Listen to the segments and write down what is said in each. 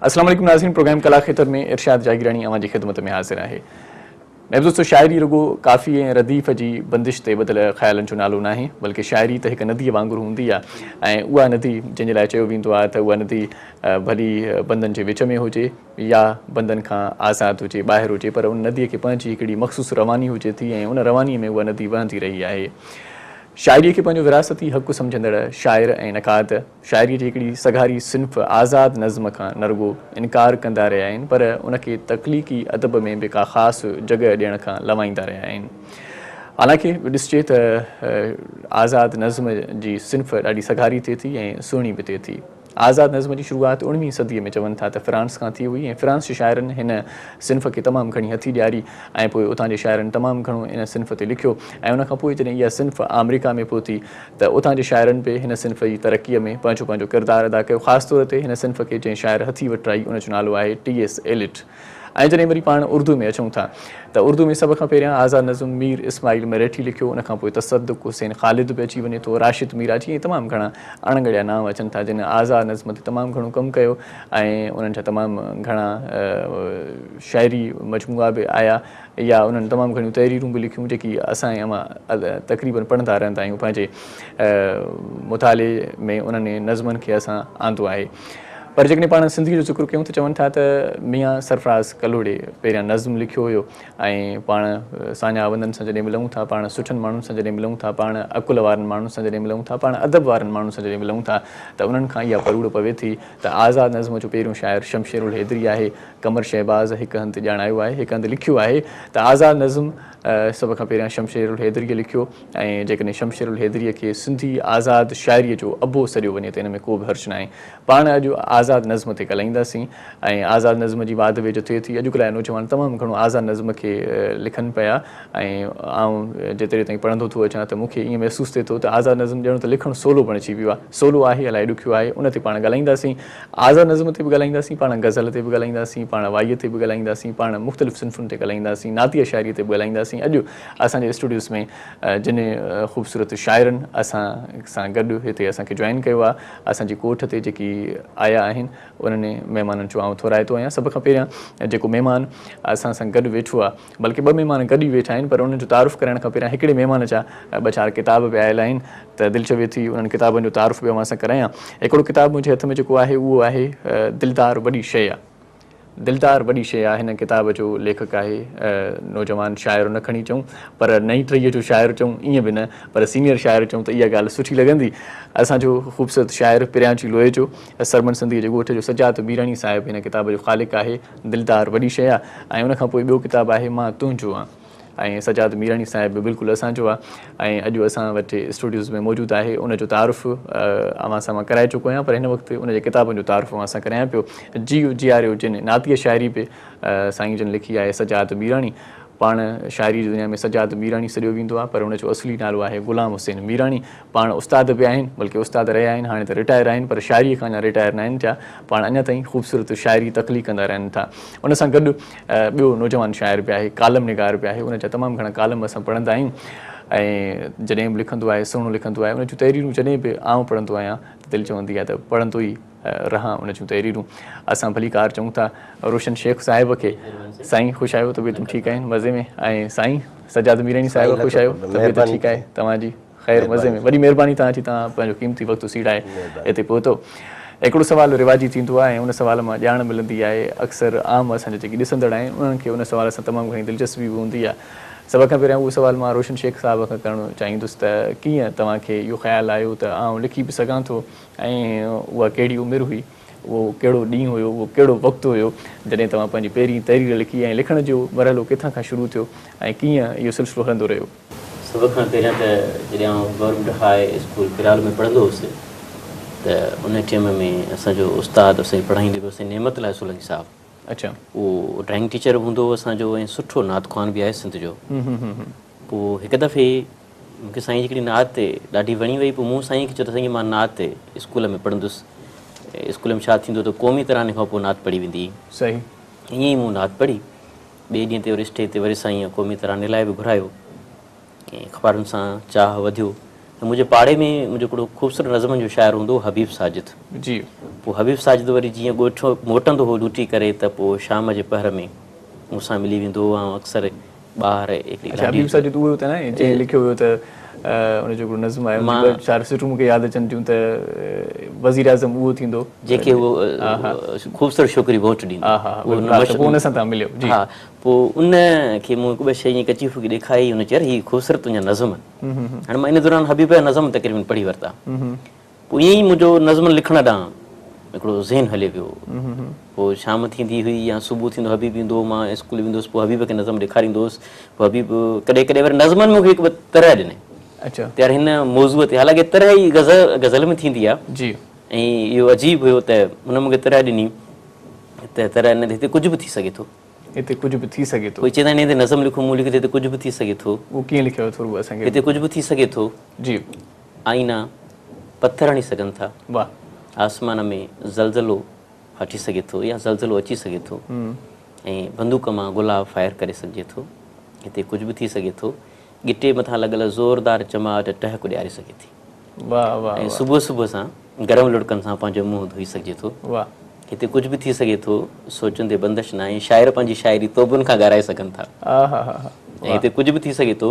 अस्सलाम वालेकुम नाज़रीन, प्रोग्राम कला ख़ितर में इरशाद जागीरानी अवां जी ख़िदमत में हाज़िर आहे। महफ़ूज़ तो शाइरी रुगो काफ़ी ऐं रदीफ़ जी बंदिश ते ॿधल ख़्यालनि जो नालो नाहे, बल्कि शाइरी त हिकु नदीअ वांगुरु हूंदी आहे ऐं उहा नदी जंहिंजे लाइ चयो वेंदो आहे त उहा नदी भली बंदनि जे विच में हुजे या बंदनि खां आज़ादु हुजे, ॿाहिरि हुजे, पर उन नदीअ खे पंहिंजी हिकिड़ी मख़सूस रवानी हुजे थी ऐं उन रवानीअ में उहा नदी वहंदी रही आहे। शाइरीअ खे पंहिंजो विरासती हक़ु सम्झंदड़ शाइर ऐं नक़ाद शाइरीअ जी हिकिड़ी सघारी सिन्फ़ आज़ादु नज़्म खां न रुगो इनकार कंदा रहिया आहिनि, पर उनखे तख़लीक़ी अदब में बि का ख़ासि जॻह ॾियण खां लवाईंदा रहिया आहिनि। हालांकि ॾिसिजे त आज़ादु नज़्म जी सिन्फ़ ॾाढी सघारी थिए थी ऐं सुहिणी बि थिए थी। आज़ादु नज़्म जी शुरूआति 19वीं सदीअ में चवनि था त फ्रांस खां थी हुई ऐं फ्रांस जे शाइरनि हिन सिन्फ़ खे तमामु घणी हथी ॾियारी ऐं पोइ उतां जे शाइरनि तमामु घणो इन सिन्फ़ ते लिखियो ऐं उनखां पोइ जॾहिं इहा सिन्फ़ अमेरिका में पहुती त उतां जे शाइरनि बि हिन सिन्फ़ जी तरक़ीअ में पंहिंजो पंहिंजो किरदारु अदा कयो। ख़ासि तौर ते हिन सिन्फ़ खे जंहिं शाइर हथी वठाई उनजो नालो आहे T.S. एलिट। ऐं जॾहिं वरी पाण उर्दू में अचूं था त उर्दू में सभ खां पहिरियां आज़ादु नज़्म मीर इस्माइल मरेठी लिखियो, उनखां पोइ तसद्दुक़ हुसैन ख़ालिद बि अची वञे थो, राशिद मीराजी, ऐं तमामु घणा अणगड़िया नाम अचनि था जिन आज़ादु नज़्म ते तमामु घणो कमु कयो ऐं उन्हनि जा तमामु घणा शाइरी मजमूआ बि आया या उन्हनि तमामु घणियूं तहरीरूं बि लिखियूं जेकी असां अमां तक़रीबन पढ़ंदा रहंदा आहियूं। पंहिंजे मुताले में उन्हनि नज़्मनि खे असां आंदो आहे। पर जेकॾहिं पाण सिंधी जो ज़िक्र कयूं त चवनि था त मियां सरफराज़ कलोड़े पहिरियां नज़्म लिखियो हुयो ऐं पाण साञा वंदनि सां जॾहिं मिलूं था, पाण सुठनि माण्हुनि सां जॾहिं मिलूं था, पाण अकुल वारनि माण्हुनि सां जॾहिं मिलूं था, पाण अदब वारनि माण्हुनि सां जॾहिं मिलूं था त उन्हनि खां इहा परूड़ पवे थी त आज़ादु नज़्म जो पहिरियों शाइर शमशेर उल हैदरी आहे। कमर शहबाज़ हिकु हंधि ॼाणायो आहे, हिकु हंधि लिखियो आहे त आज़ादु नज़्म सभ खां पहिरियां शमशेर उल हैदरीअ लिखियो ऐं जेकॾहिं शमशेर उल हैदरीअ खे सिंधी आज़ादु शाइरीअ जो अबो सॾियो वञे त इन में को बि हर्ज न आहे। पाण अॼु आज़ादु नज़्म ते ॻाल्हाईंदासीं ऐं आज़ादु नज़्म जी वाद वेझ थिए थी। अॼुकल्ह नौजवान तमामु घणो आज़ादु नज़्म खे लिखनि पिया ऐं आउं जेतिरे ताईं पढ़ंदो थो अचां त मूंखे ईअं महसूसु थिए थो त आज़ादु नज़्म ॼणो त लिखणु सवलो बणिजी वियो आहे। सवलो आहे, इलाही ॾुखियो आहे, उन ते पाण ॻाल्हाईंदासीं। आज़ादु नज़्म ते बि ॻाल्हाईंदासीं, पाण गज़ल ते बि ॻाल्हाईंदासीं, पाण वाईअ ते बि ॻाल्हाईंदासीं, पाण मुख़्तलिफ़ सिन्फ़ुनि ते ॻाल्हाईंदासीं, नातिया शाइरी ते बि ॻाल्हाईंदासीं। अॼु असांजे स्टूडियोज़ में जिन ख़ूबसूरत शाइरनि असां सां गॾु हिते असांखे जॉइन कयो आहे, असांजी कोठ ते जेकी आया आहिनि उन्हनि महिमाननि जो आउं थोराए थो आहियां। सभ खां पहिरियां जेको महिमान असां सां गॾु वेठो आहे, बल्कि ॿ महिमान गॾु ई वेठा आहिनि, पर उन्हनि जो तारुफ़ करण खां पहिरियां हिकिड़े महिमान जा ॿ चारि किताब बि आयल आहिनि त दिलि चवे थी उन्हनि किताबनि जो तारुफ़ बि अवां सां करायां। हिकिड़ो किताबु मुंहिंजे हथ में जेको आहे उहो आहे दिलदार वॾी शइ आहे। दिलदार वॾी शइ आहे हिन किताब जो लेखक आहे नौजवान शाइर न खणी चऊं पर नई टहीअ जो शाइर चऊं ईअं बि न, पर सीनियर शाइर चऊं त इहा ॻाल्हि सुठी लॻंदी। असांजो ख़ूबसूरत शाइर पिरियांची लोहे जो सरमन सिंधीअ जे ॻोठ जो सजाद मीराणी साहिबु हिन किताब जो ख़ालिक़ आहे। दिलदार वॾी शइ आहे ऐं उनखां पोइ ॿियो किताबु आहे मां तुंहिंजो आहियां ऐं सजाद मीराणी साहिबु बि बिल्कुलु असांजो आहे ऐं अॼु असां वटि स्टूडियोज़ में मौजूदु आहे। उनजो तारुफ़ अवां सां मां कराए चुको आहियां, पर हिन वक़्तु उनजे किताबनि जो तारुफ़ अवां सां करायां पियो। जियारियो जिन नातिया शाइरी बि साईं जन लिखी आहे सजाद मीराणी। पाण शाइरी जी दुनिया में सजाद मीराणी सॾियो वेंदो आहे, पर उनजो असली नालो आहे ग़ुलाम हुसैन मीराणी। पाण उस्ताद बि आहिनि, बल्कि उस्ताद रहिया आहिनि, हाणे त रिटायर आहिनि, पर शाइरीअ खां अञा रिटायर न आहिनि थिया। पाण अञा ताईं ख़ूबसूरत शाइरी तख़लीक़ कंदा रहनि था। उन सां गॾु ॿियो नौजवान शाइर बि आहे, कालम निगार बि आहे। उनजा तमामु घणा कालम असां पढ़ंदा आहियूं ऐं जॾहिं बि लिखंदो आहे सुहिणो लिखंदो आहे। उन जूं तहरीरूं जॾहिं बि आउं पढ़ंदो आहियां त दिलि चवंदी आहे त पढ़ंदो ई रहां उन जूं तहरीरूं। असां भली कार चऊं था रोशन शेख साहिब खे। साईं ख़ुशि आहियो, तबियतूं ठीकु आहिनि, मज़े में? ऐं साईं सजाद मीराणी साहिब ख़ुशि आहियो, तबियत ठीकु आहे तव्हांजी? ख़ैरु मज़े में, वॾी महिरबानी तव्हांजी, तव्हां पंहिंजो क़ीमती वक़्तु सीड़ाए हिते पहुतो। हिकिड़ो सुवालु रिवाजी थींदो आहे ऐं उन सुवाल मां ॼाण मिलंदी आहे। अक्सर आम असांजा जेके ॾिसंदड़ आहिनि उन्हनि खे उन सुवाल सां तमामु घणी दिलचस्पी बि हूंदी आहे। सभ खां पहिरियां उहो सुवालु मां रोशन शेख साहिब खां करणु चाहींदुसि त कीअं तव्हांखे इहो ख़्यालु आयो त आउं लिखी बि सघां थो ऐं उहा कहिड़ी उमिरि हुई, उहो कहिड़ो ॾींहुं हुयो, उहो कहिड़ो वक़्तु हुयो जॾहिं तव्हां पंहिंजी पहिरीं तहरीर लिखी ऐं लिखण जो मरहलो किथां खां शुरू थियो ऐं कीअं इहो सिलसिलो हलंदो रहियो? सभ खां पहिरियां त जॾहिं आउं गवर्नमेंट हाई स्कूल पिराल में पढ़ंदो हुउसि त उन टाइम में असांजो उस्तादु असांखे पढ़ाईंदो हुओ नेमत लाइ सोलंकी साहिबु। अच्छा। उहो ड्राइंग टीचर बि हूंदो हुओ असांजो ऐं सुठो नात ख़्वान बि आहे सिंध जो। पोइ हिकु दफ़े मूंखे साईं हिकिड़ी नात ते ॾाढी वणी वई। पोइ मूं साईं खे चयो त साईं मां नात ते स्कूल में पढ़ंदुसि। स्कूल में छा थींदो त क़ौमी तराने खां पोइ नात पढ़ी वेंदी। सही। ईअं ई मूं नात पढ़ी। ॿिए ॾींहं ते वरी स्टेज ते वरी साईं क़ौमी तराने लाइ बि घुरायो ऐं अख़बारुनि सां चाह वधियो मुंहिंजे पाड़े में मुंहिंजो हिकिड़ो ख़ूबसूरत नज़मनि जो शाइर हूंदो हो हबीब साजिद। जी पोइ हबीब साजिद वरी जीअं ॻोठो मोटंदो हो लूटी करे त पोइ शाम जे पहर में मूंसां मिली वेंदो हो ऐं अक्सर ॿाहिरि हिकिड़ी अच्छा हबीब साजिद उहो हुते न जंहिं लिखियो हुयो त उनजो हिकिड़ो नज़्म आहे ॿ चारि सुठियूं मूंखे यादि अचनि थियूं त वज़ीर आज़म उहो थींदो जेके उहो ख़ूबसूरत छोकिरी वोट ॾींदी। उन सां तव्हां मिलियो। हा पोइ उन खे मूं हिकु ॿ शइ ईअं कची फुकी ॾेखारी हुन चयो हीअ ख़ूबसूरत तुंहिंजा नज़म आहिनि। हाणे मां इन दौरान हबीब जा नज़म तक़रीबन पढ़ी वरिता। पोइ ईअं ई मुंहिंजो नज़म लिखण ॾांहुं हिकिड़ो ज़हन हले पियो। पोइ शाम थींदी हुई या सुबुह थींदो हबीब ईंदो हो मां स्कूल वेंदुसि पोइ हबीब खे नज़म ॾेखारींदो हुउसि। पोइ हबीब कॾहिं कॾहिं वरी नज़मनि मूंखे हिकु ॿ तरह ॾिनई। अच्छा ત્યારે हिन मौज़ूअ ते हालांकि तरह ई गज़ल में थींदी आहे जी ऐं इहो अजीब हुयो त हुन मूंखे तरह ॾिनी त तरह हिन हिते कुझु बि थी सघे थो। हिते कुझु बि थी सघे थो। कोई चवंदा आहिनि हिते नज़म लिखो मूं लिखियो हिते कुझु बि थी सघे थो। उहो कीअं लिखियो थोरो असांखे? हिते कुझु बि थी सघे थो। जी आईना पथर हणी सघनि था। वाह। आसमान में ज़लज़लो हटी सघे थो या ज़लज़लो अची सघे थो ऐं बंदूक मां गुलाब फायर करे सघिजे थो। हिते कुझु बि थी सघे थो। गिटे मथां लॻल ज़ोरदार चमाट टहक ॾियारे सघे थी। वाह वाह। ऐं सुबुह सुबुह सां गरम लुड़कनि सां पंहिंजो मुंहुं धोई सघिजे थो। वाह। हिते कुझु बि थी सघे थो सोचनि ते बंदिश न आहे। शाइर पंहिंजी शाइरी तोबुनि खां ॻाराए सघनि था। ऐं हिते कुझु बि थी सघे थो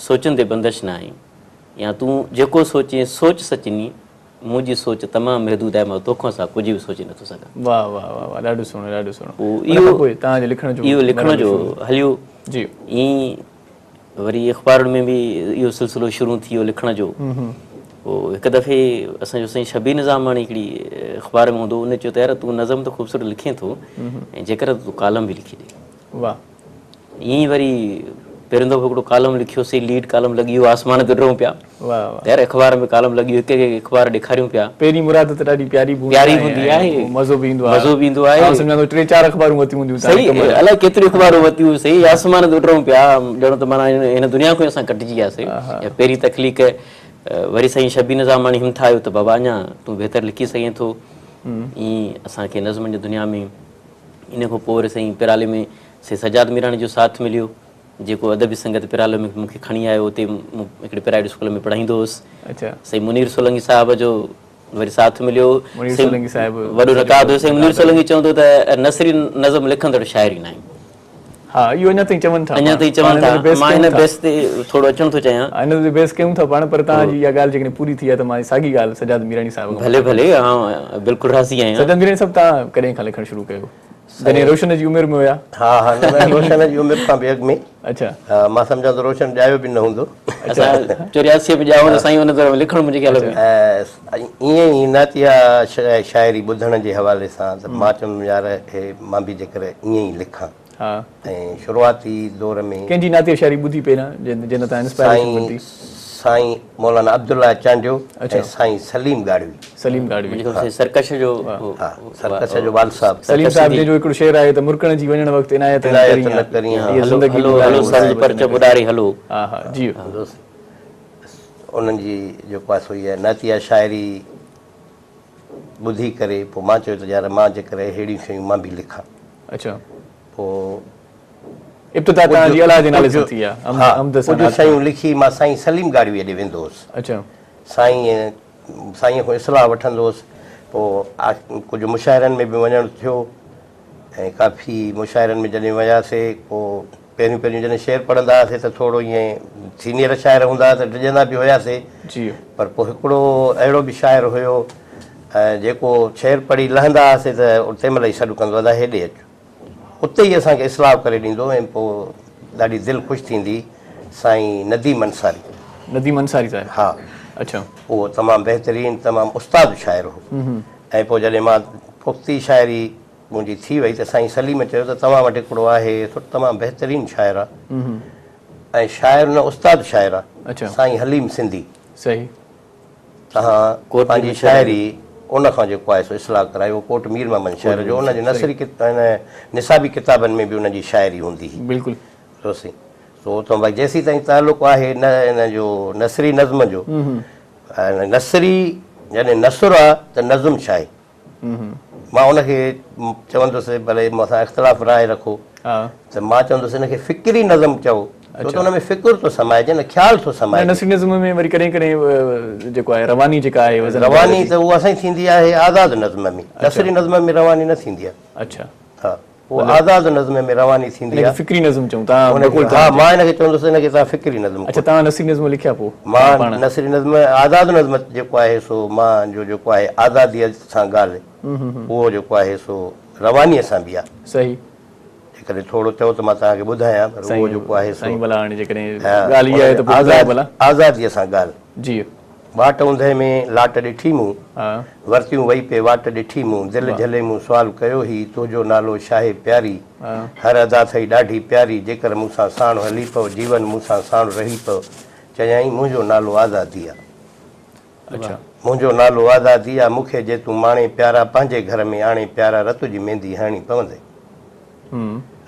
सोचनि ते बंदिश न आहे या तूं जेको सोचे सोच सचिनी मुंहिंजी सोच तमामु महदूद आहे मां तोखां सां कुझु बि सोचे नथो सघां। वाह वाह वाह वाह ॾाढो सुहिणो ॾाढो सुहिणो। पोइ तव्हांजे इहो लिखण जो हलियो जी ईअं वरी अख़बारुनि में बि इहो सिलसिलो शुरू थी वियो लिखण जो। पोइ हिकु दफ़े असांजो साईं शबीर निज़ामाणी हिकिड़ी अख़बार में हूंदो उन चयो त यार तूं नज़म त ख़ूबसूरत लिखे थो ऐं जेकर तूं कालम बि लिखी ॾे। वाह। ईअं ई वरी पहिरियों दफ़ो हिकिड़ो कालम लिखियोसीं लीड कालम लॻी वियो आसमान ते उॾूं पिया। वाह। यार अख़बार में कालम लॻी वियो हिकु हिकु अख़बार ॾेखारियूं पिया। पहिरीं मुराद त ॾाढी प्यारी हूंदी आहे मज़ो बि ईंदो आहे। सम्झो 3-4 अख़बारूं वरितियूं हूंदियूं सही अलाए केतिरियूं अख़बारूं वरितियूं सही आसमान ते उॾूं पिया ॼणो त माना हिन दुनिया खां असां कटिजी वियासीं। पहिरीं तकलीफ़ वरी साईं शबीर निज़ामाणी हिमथायो त बाबा अञा तूं बहितर लिखी सघें थो। ईअं असांखे नज़मनि जी दुनिया में इन खां पोइ वरी साईं पिराले में साईं सजाद मीराणी जो साथ मिलियो जेको अदबी संगत पिराले में मूंखे खणी आयो। हुते मूं हिकिड़े प्राइवेट स्कूल में पढ़ाईंदो हुउसि। अच्छा साईं मुनीर सोलंगी साहिब जो वरी साथ मिलियो। वॾो रकाब हुयो। साईं मुनीर सोलंगी चवंदो त नसरी नज़म लिखंदड़ शाइरी न आहे। हा इहो अञा ताईं चवनि था। अञा ताईं चवनि था। मां हिन बेस ते थोरो अचणु थो चाहियां। हिन ते बेस कयूं था पाण पर तव्हांजी इहा ॻाल्हि जेकॾहिं पूरी थी आहे त मां साॻी ॻाल्हि सजाद मीराणी साहिब भले भले हा बिल्कुलु राज़ी आहियां। सजाद मीराणी साहिब तव्हां कॾहिं खां लिखणु शुरू कयो? जॾहिं रोशन जी उमिरि में हुया? हा हा रोशन जी उमिरि खां बि अॻु में। अच्छा हा मां सम्झां थो रोशन ॼायो बि न हूंदो। असां 84 में ॼायो त साईं हुन दौरान लिखणु मुंहिंजे ख़्याल में ईअं ई नातिया शाइरी ॿुधण जे हवाले सां त मां चवंदुमि यार मां बि जेकर ईअं ई लिखां। ऐं शुरूआती दौर में कंहिंजी नातिया शाइरी ॿुधी पहिरियां जिन तां इंस्पायरेशन वरिती? साईं मौलाना अब्दुल्ला चांडियो ऐं साईं सलीम गाड़वी। सलीम गाड़वी सरकश जो सरकश जो वाल साहब। सलीम साहब जो हिकिड़ो शेर आहे त मुरकण जी वञण वक़्तु इनायत न करी हलो। हा हा जी उन्हनि जी जेको आहे सो इहा नातिया शाइरी ॿुधी करे पोइ मां चयो त यार मां जेकर अहिड़ियूं शयूं मां बि लिखां। अच्छा पोइ इब्तिदा तव्हांजी अलाह जे नाले सां थी आहे। कुझु शयूं लिखी मां साईं सलीम गाड़वीअ ॾे वेंदो हुउसि। अच्छा साईं खां इस्लाह वठंदो हुउसि। पोइ कुझु मुशाइरनि में बि वञणु थियो ऐं काफ़ी मुशाइरनि में जॾहिं वियासीं पोइ पहिरियों जॾहिं शेर पढ़ंदा हुआसीं त थोरो ईअं सीनियर शाइर हूंदा हुआ त डिॼंदा बि हुआसीं जी। पर पोइ हिकिड़ो अहिड़ो बि शाइर हुयो जेको शेर पढ़ी लहंदा हुआसीं त तंहिं महिल ई सॾु कंदो आहे हेॾे अचु। उते ई असांखे इस्लाह करे ॾींदो ऐं पोइ ॾाढी दिलि ख़ुशि थींदी। साईं नदीम अंसारी। नदीम अंसारी साहिब? हा। अच्छा उहो तमामु बहितरीनु तमामु उस्तादु शाइर हो। ऐं पोइ जॾहिं मां पुख़्ती शाइरी मुंहिंजी थी वई त साईं सलीम चयो त तव्हां वटि हिकिड़ो आहे तमामु बहितरीनु शाइर आहे ऐं शाइर न उस्तादु शाइर आहे साईं हलीम सिंधी। सही। तव्हां पंहिंजी शाइरी उन खां जेको आहे सो इस्लाह करायो। कोट मीर मोहम्मद शहर जो उनजे नसरी निसाबी किताबनि में बि उनजी शाइरी हूंदी हुई। बिल्कुलु सोसी सो त भई जेसीं ताईं तालुक़ु आहे न इन जो नसरी नज़्म जो नसरी यानी नसुर आहे त नज़्म छा आहे। मां उनखे चवंदुसि भले मूंसां इख़्तिलाफ़ राय रखो त मां चवंदुसि हिनखे फ़िक्री नज़्म चओ छो त हुन में फ़िकुर थो समाइजे न, ख़्यालु थो समाइजे। नसरी नज़्म में वरी कॾहिं कॾहिं जेको आहे रवानी जेका आहे वज़न रवानी त उहा असांजी थींदी आहे आज़ादु नज़्म में, नसरी नज़्म में रवानी न थींदी आहे। अच्छा, हा, उहा आज़ादु नज़्म में रवानी थींदी आहे। फ़िक्री नज़्म चऊं था। हा, मां हिनखे चवंदुसि हिनखे तव्हां फ़िक्री नज़्म। अच्छा, तव्हां नसरी नज़्म लिखिया पोइ? मां नसरी नज़्म आज़ादु नज़्म जेको आहे सो मां जो जेको आहे आज़ादीअ सां ॻाल्हि, उहो जेको आहे सो रवानीअ सां बि आहे। सही, जेकॾहिं थोरो चओ त मां तव्हांखे ॿुधायां, पर उहो जेको आहे साईं भला हाणे जेकॾहिं ॻाल्हि इहा आहे त पोइ ॿुधायो भला। आज़ादीअ सां ॻाल्हि। जी, वाट ऊंधे में लाट ॾिठी मूं, हा, वरतियूं वई पे वाट ॾिठी मूं, दिलि झले मूं सुवालु कयो ही तुंहिंजो नालो शाहे प्यारी, हर अदा अथई ॾाढी प्यारी, जेकर मूंसां साण हली पियो जीवन मूंसां साण रही पियो, चयाईं मुंहिंजो नालो आज़ादी आहे। अच्छा, मुंहिंजो नालो आज़ादी आहे, मूंखे जे तूं माणे प्यारा पंहिंजे घर में आणे प्यारा, रत जी मेहंदी हणी पवंदई,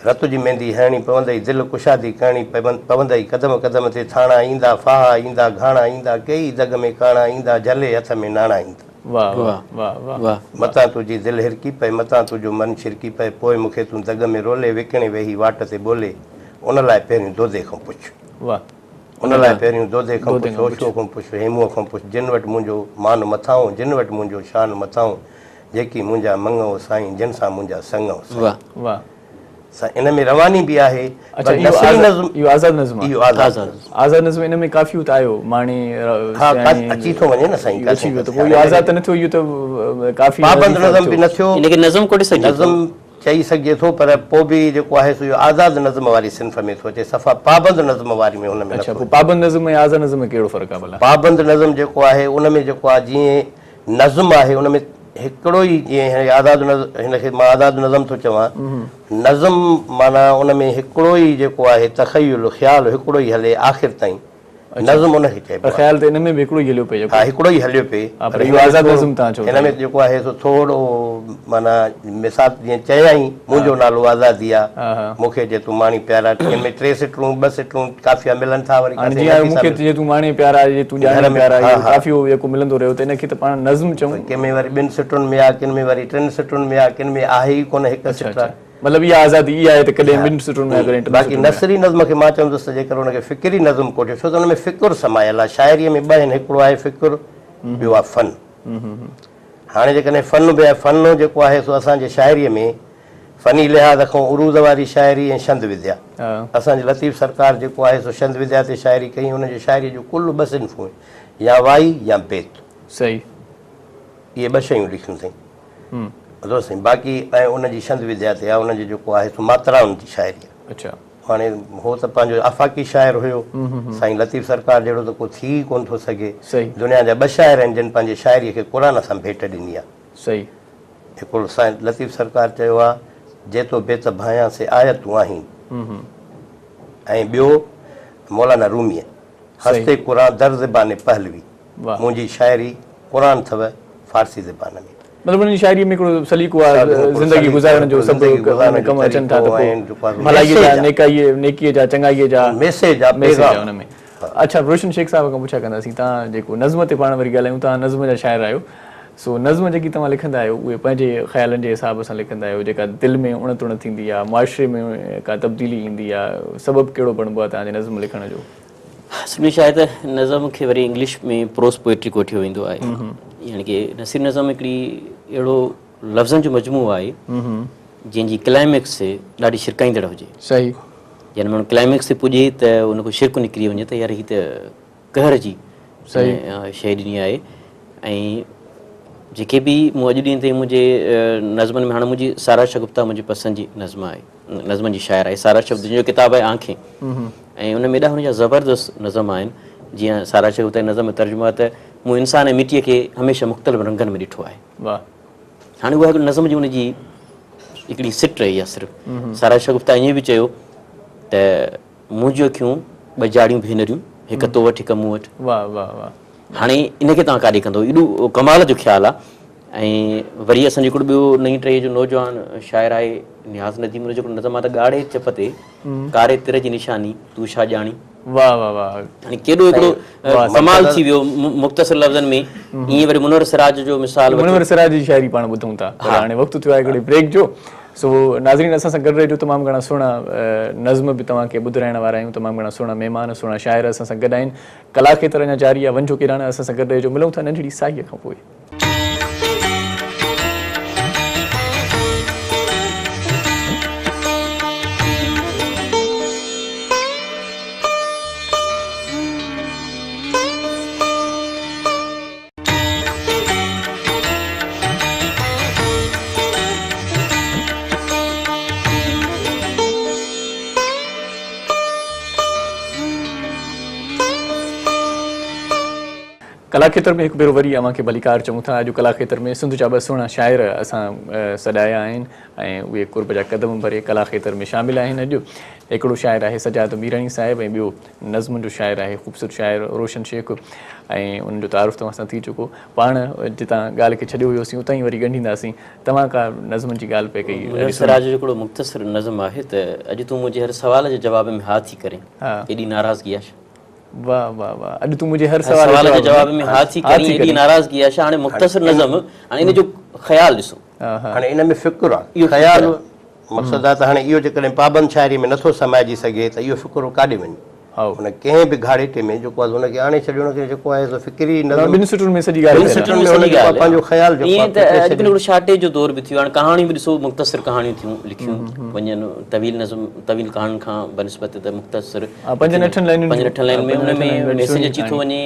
रत जी मेहंदी हणी पवंदई, दिलि कुशादी करणी पवंदई, क़दम क़दम ते थाणा ईंदा, फाहा ईंदा, घाणा ईंदा, कई दग में काणा ईंदा, झले हथ में नाणा ईंदा। वाह वाह वाह वाह। मतां तुंहिंजी दिलि हिरकी पए, मतां तुंहिंजो मन छिरकी पए, पोइ मूंखे तूं दग में रोले, विकिणे वेही वाट ते ॿोले, उन लाइ पहिरियों दोदे खां पुछ। वाह, उन लाइ पहिरियों दोदे खां पुछ, होशो खां पुछ, हेमूअ खां पुछ, जिन वटि मुंहिंजो मान मथाऊं, जिन वटि मुंहिंजो शान मथाऊं, जेकी मुंहिंजा मंगो साईं, जिन सां मुंहिंजा संगो। वाह वाह। इन में रवानी बि आहे। अच्छा, इहो आज़ाद नज़्म आहे। इहो आज़ाद नज़्म इन में काफ़ी त आयो माणे अची थो वञे न साईं, अची वियो त पोइ इहो आज़ाद त न थियो, इहो त काफ़ी पाबंद नज़म बि न थियो। इनखे नज़म कोड़े सघे नज़म चई सघिजे थो, पर पोइ बि जेको आहे सो इहो आज़ाद नज़म वारी सिंफ में थो अचे, सफ़ा पाबंद नज़म वारी में हुन में। अच्छा, पोइ पाबंद नज़म ऐं आज़ाद नज़म में कहिड़ो फ़र्क़ु आहे भला? पाबंद नज़म जेको आहे उन में जेको आहे जीअं नज़म आहे उन में हिकिड़ो ई, जीअं आज़ाद हिनखे मां आज़ाद नज़म थो चवां, नज़म माना उन में हिकिड़ो ई जेको आहे तख़य्युल ख़्यालु हिकिड़ो ई हले आख़िर ताईं, नज़म उनखे चइबो आहे। ख़्यालु त इन में बि हिकिड़ो ई हलियो पिए। हा, हिकिड़ो ई हलियो पिए, पर इहो आज़ाद नज़म तव्हां चओ हिन में जेको आहे सो थोरो माना मिसाल जीअं चयाईं मुंहिंजो नालो आज़ादी आहे, मूंखे जे तूं माणी प्यारा, हिन में 3 सिटरूं 2 सिटरूं काफ़िया मिलनि था, वरी मूंखे जे तूं माणे प्यारा, जे तूं ॼाणे प्यारा, काफ़ियो जेको मिलंदो रहियो, त इनखे त पाण नज़म चऊं। कंहिं में वरी 2 सिटरुनि में आहे, किन में वरी 3 सिटरुनि में आहे, किन में आहे ई कोन हिकु सिट आहे। मतिलबु इहा आज़ादी इहा आहे त कॾहिं 2 सिटरुनि में कॾहिं 3। बाक़ी नसरी नज़म खे मां चवंदुसि जेकर हुनखे फ़िक्री नज़म कोठियो, छो त हुन में फ़िकुर समायल आहे। शाइरीअ में 2 आहिनि, हिकिड़ो आहे फ़िकुर, ॿियो आहे फ़न। हाणे जेकॾहिं फ़न बि आहे, फ़न जेको आहे सो असांजे शाइरीअ में फ़नी लिहाज़ खां उरूज़ वारी शाइरी ऐं छंद विद्या, असांजे लतीफ़ सरकार जेको आहे सो छंद विद्या ते शाइरी कई, हुनजी शाइरी जो कुल 2 सिन्फ़ूं, या वाई या बेत। सही, इहे 2 शयूं लिखियूं अथई ॿुधो साईं। बाक़ी ऐं उनजी छंद विद्या ते आहे, उनजी जेको आहे सो मात्राउनि जी शाइरी आहे। अच्छा, हाणे हो त पंहिंजो आफ़ाक़ी शाइर हुयो, साईं लतीफ़ सरकार जहिड़ो त को थी कोन थो सघे। दुनिया जा 2 शाइर आहिनि जिन पंहिंजे शाइरीअ खे क़ुरान सां भेट ॾिनी आहे। सही, हिकिड़ो साईं लतीफ़ सरकार चयो आहे, जेतो बेत भायां से आयतूं आहीं, ऐं ॿियो मौलाना रूमीअ, हस्ते क़ुरान दर ज़बान पहलवी, मुंहिंजी शाइरी क़ुरान अथव फ़ारसी ज़बान में। मतिलबु उन शाइरीअ में हिकिड़ो सलीक़ो आहे ज़िंदगी गुज़ारण जो, सभु कम अचनि था, भलाईअ जा, नेकीअ जा, चङाईअ जा मैसेज आहे हुन में। अच्छा, रोशन शेख साहिब खां पुछा कंदासीं, तव्हां जेको नज़म ते पाण वरी ॻाल्हायूं, तव्हां नज़म जा शाइर आहियो, सो नज़म जेकी तव्हां लिखंदा आहियो उहे पंहिंजे ख़्यालनि जे हिसाब सां लिखंदा आहियो, जेका दिलि में उण तुण थींदी आहे, मुआशरे में का तब्दीली ईंदी आहे, सबबु कहिड़ो बणिबो आहे तव्हांजे नज़म लिखण जो? सभिनी शायदि नज़म खे वरी इंग्लिश में प्रोस पोएट्री कोठियो वेंदो आहे, यानी की नसीर नज़म हिकिड़ी अहिड़ो लफ़्ज़नि जो मजमूओ आहे जंहिंजी क्लाइमेक्स ॾाढी शिरकाईंदड़ हुजे। सही, यानी माण्हू क्लाइमेक्स ते पुॼे त उन को शिरक निकिरी वञे त यार हीअ त कहर जी शइ ॾिनी आहे। ऐं जेके बि मूं अॼु ॾींहं ताईं मुंहिंजे नज़मनि में, हाणे मुंहिंजी सारा शगुफ्ता मुंहिंजी पसंदि जी नज़म आहे, नज़मनि जी शाइर आहे। सारा शब्द जो किताबु आहे आंखें, ऐं उन में एॾा हुनजा ज़बरदस्त नज़म आहिनि। जीअं सारा शगुफ्ता नज़म में तर्जुमो आहे त मूं इंसान ऐं मिटीअ खे हमेशह मुख़्तलिफ़ रंगनि में ॾिठो आहे। वाह, हाणे उहा हिकिड़ी नज़म जी हुनजी हिकिड़ी सिट रही आहे सिर्फ़ु। सारा शगुफ्ता ईअं बि चयो त मुंहिंजियूं अखियूं 2 जाड़ियूं भेनरियूं, हिकु तो वटि हिकु मूं वटि। वाह वाह वाह। हाणे इनखे तव्हां काॾे कंदो, एॾो कमाल जो ख़्यालु आहे। ऐं वरी असांजो हिकिड़ो ॿियो नई टही जो नौजवान शाइर आहे नियाज़ नदीम, हुनजो हिकिड़ो नज़म आहे त ॻाढ़े चप ते कारे तिर जी निशानी तूं छा ॼाणी। वाह वाह वाह। हाणे केॾो हिकिड़ो कमाल थी वियो मुख़्तसर लफ़्ज़नि में। ईअं वरी मुनवर सिराज जो मिसाल, मुनवर सिराज जी शाइरी पाण ॿुधूं था, हाणे वक़्तु थियो आहे हिकिड़ी ब्रेक जो। सो नाज़रीन असां सां गॾु रहिजो, तमामु घणा सुहिणा नज़्म बि तव्हांखे ॿुधाइण वारा आहियूं, तमामु घणा सुहिणा महिमान सुहिणा शाइर असां सां गॾु आहिनि। कला खेत्र अञा जारी आहे, वंझो किराना असां सां गॾु रहिजो। मिलूं था नंढड़ी साईअ खां पोइ। कला खेत्र में हिकु भेरो वरी अव्हांखे भलीकार चऊं था। अॼु कला खेत्र में सिंध जा ॿ सुहिणा शाइर असां सॾाया आहिनि ऐं उहे कुर्ब जा क़दम भरे कला खेत्र में शामिल आहिनि। अॼु हिकिड़ो शाइर आहे सजाद मीरानी साहिबु ऐं ॿियो नज़्म जो शाइर आहे ख़ूबसूरत शाइर रोशन शेख ऐं उनजो तारुफ़ तव्हां सां थी चुको। पाण जितां ॻाल्हि खे छॾियो हुयोसीं उतां ई वरी ॻंढींदासीं। तव्हां का नज़्म जी ॻाल्हि पे कई। सिराज जो हिकिड़ो मुख़्तसिर नज़्म आहे त अॼु तूं मुंहिंजे हर सवाल जे जवाब में हा थी करे, एॾी नाराज़गी आहे। वाह वाह वाह, अॼु तूं मुंहिंजे हर सवाल जे जवाब में हा थी करे, एॾी नाराज़गी आहे। हाणे मुख़्तसिर नज़्म, हाणे इन जो ख़्यालु ॾिसो, हाणे इन में फ़िक्र आहे, इहो ख़्यालु मक़सदु आहे त हाणे इहो जेकॾहिं पाबंद शाइरी में नथो समाइजी सघे त इहो फ़िक्र काॾे वञे। हुन कंहिं बि घाड़ेटे में जेको आहे हुनखे आणे छॾियो, हुनखे जेको आहे सो फ़िक्री ॿिनि सुठनि में सॼी ॻाल्हि पंहिंजो ख़्यालु ईअं त अॼुकल्ह शाटे जो दौर बि थियो। हाणे कहाणियूं बि ॾिसो, मुख़्तसिर कहाणियूं थियूं लिखियूं वञनि, तवील नज़्म तवील कहाणियुनि खां बनिस्बत त मुख़्तसिर 5-8 लाइन में हुन में मैसेज अची थो वञे,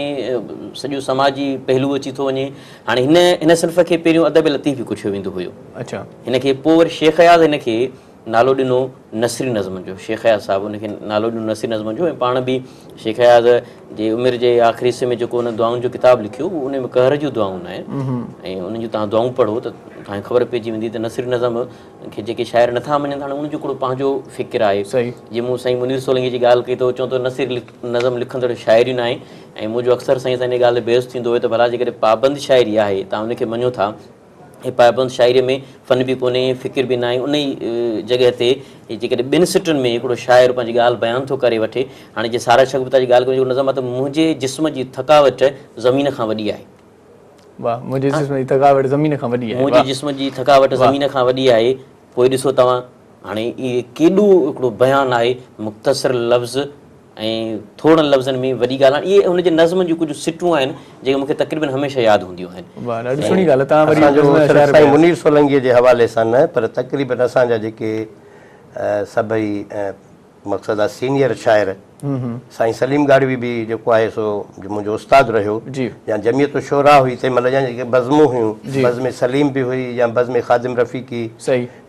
सॼो समाजी पहलू अची थो वञे। हाणे हिन सिर्फ़ खे पहिरियों अदब लतीफ़ बि कुझु वेंदो हुयो। अच्छा, हिनखे पोइ वरी शेख अयाज़ हिनखे नालो ॾिनो नसरी नज़्म जो। शेख अयाज़ साहिबु हुनखे नालो ॾिनो नसरी नज़्म जो। ऐं पाण बि शेख अयाज़ जे उमिरि जे आख़िरी हिसे में जेको हुन दुआउनि जो किताबु लिखियो, उन में कहर जूं दुआऊं न आहिनि ऐं उन जूं तव्हां दुआऊं पढ़ो त तव्हांखे ख़बर पइजी वेंदी त नसरी नज़्म खे जेके शाइर नथा मञनि, हाणे उनजो हिकिड़ो पंहिंजो फ़िक्र आहे। जीअं मूं साईं मुनीर सोलंकी जी ॻाल्हि कई त चऊं त नसरी नज़्म लिखंदड़ शाइरी न आहे। ऐं मुंहिंजो अक्सर साईं सां इन ॻाल्हि ते बहस थींदो हुयो त भला जेकॾहिं पाबंद शाइरी आहे, तव्हां उनखे मञो था, ऐं पाबंद शाइरीअ में फ़न बि कोन्हे, फ़िकिर बि न आहे, उन ई जॻह ते जेकॾहिं ॿिनि सिटुनि में हिकिड़ो शाइर पंहिंजी ॻाल्हि बयानु थो करे वठे। हाणे जे सारा शगुफ़्ता जी ॻाल्हि कयूं नज़म आहे त मुंहिंजे जिस्म जी थकावट ज़मीन खां वॾी आहे। वाह, मुंहिंजे जिस्म जी थकावट ज़मीन खां वॾी आहे। मुंहिंजे जिस्म जी थकावट ज़मीन खां वॾी आहे। पोइ ॾिसो तव्हां, हाणे इहे केॾो हिकिड़ो बयानु आहे, मुख़्तसिर लफ़्ज़ ऐं थोड़नि लफ़्ज़नि में वॾी ॻाल्हि आहे। इहे हुनजे नज़्म जूं कुझु सिटूं आहिनि जेके मूंखे तक़रीबन हमेशह यादि हूंदियूं आहिनि। साईं मुनीर सोलंकीअ जे हवाले सां न, पर तक़रीबन असांजा जेके सभई मक़सदु आहे सीनियर शाइर, साईं सलीम गाड़वी बि जेको आहे सो मुंहिंजो उस्तादु रहियो, या जमियत शोरा हुई तंहिं महिल जा जेके बज़मूं हुयूं, बज़म सलीम बि हुई या बज़म ख़ादिम रफ़ीकी,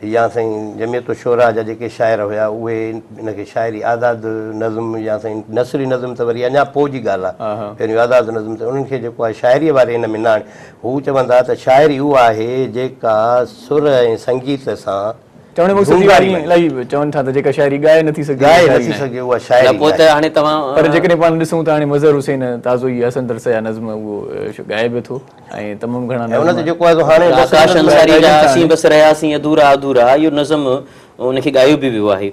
या साईं जमियत शोरा जा जेके शाइर हुया उहे हिनखे शाइरी आज़ाद नज़्म या साईं नसरी नज़्म त वरी अञा पोइ जी ॻाल्हि आहे। पहिरियों आज़ाद नज़्म त उन्हनि खे जेको आहे शाइरीअ वारे हिन में न आणे। हू चवंदा त शाइरी उहा आहे जेका सुर ऐं संगीत सां चवण मक़सदु इलाही चवनि था त जेका शाइरी ॻाए नथी सघे उहा शाइरी। पोइ त हाणे तव्हां पर जेकॾहिं पाण ॾिसूं त हाणे मज़हर हुसैन ताज़ो ई हसन दरसा नज़्म उहो ॻाए बि थो ऐं तमामु घणा हुन ते जेको आहे हाणे आकाश अंसारी जा असीं बसि रहियासीं अधूरा अधूरा, इहो नज़्म उनखे ॻायो बि वियो आहे।